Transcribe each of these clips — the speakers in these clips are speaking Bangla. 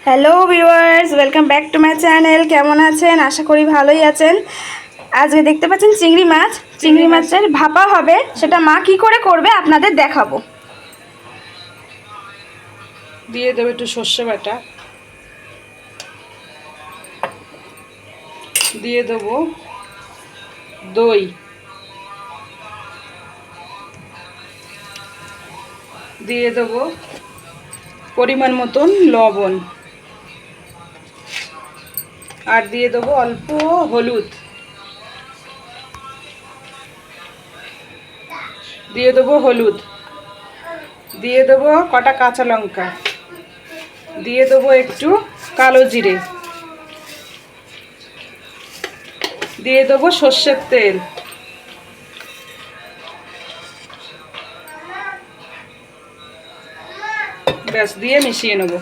Hello viewers, welcome back to my channel. কেমন আছেন? আশা করি ভালোই আছেন। আজকে দেখতে পাচ্ছেন চিংড়ি মাছের ভাপা হবে। সেটা মা কি করে করবে আপনাদের দেখাবো। দিয়ে দেবো একটু সর্ষে বাটা, দিয়ে দেবো দই, দিয়ে দেবো পরিমাণ মতন লবণ, আর দিয়ে দেবো অল্প হলুদ, দিয়ে দেবো কটা কাঁচা লঙ্কা, দিয়ে দেবো একটু কালো জিরে, দিয়ে দেবো সর্ষের তেল, ব্যাস দিয়ে মিশিয়ে নেব।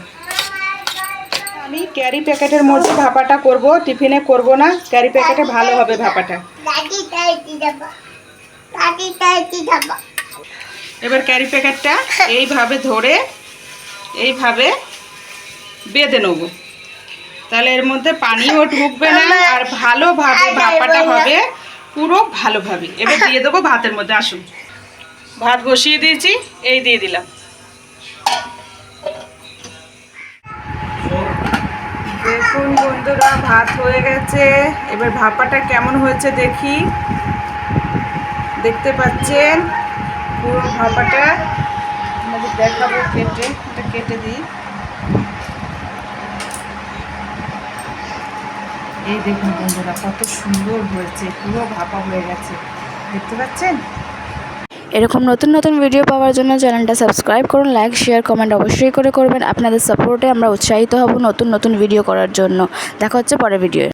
আমি ক্যারি প্যাকেটের মধ্যে ভাপাটা করব, টিফিনে করব না। ক্যারি প্যাকেটে ভালো হবে ভাপাটা। এবার ক্যারি প্যাকেটটা এইভাবে ধরে এইভাবে বেঁধে নেব, তাহলে এর মধ্যে পানিও ঢুকবে না আর ভালোভাবে ভাপাটা হবে পুরো ভালোভাবে। এবার দিয়ে দেবো ভাতের মধ্যে। আসুন, ভাত বসিয়ে দিয়েছি, এই দিয়ে দিলাম। দেখুন বন্ধুরা, ভাত হয়ে গেছে। এবার ভাপাটা কেমন হয়েছে দেখি। দেখতে পাচ্ছেন পুরো ভাপাটা আমাদের দেখাবো। এটা কেটে দিই। এই দেখুন বন্ধুরা, কত সুন্দর হয়েছে, পুরো ভাপা হয়ে গেছে। দেখতে পাচ্ছেন? এরকম নতুন নতুন ভিডিও পাওয়ার জন্য চ্যানেলটা সাবস্ক্রাইব করুন, লাইক শেয়ার কমেন্ট অবশ্যই করবেন। আপনাদের সাপোর্টে আমরা উৎসাহিত হব নতুন নতুন ভিডিও করার জন্য। দেখা হচ্ছে পরের ভিডিও।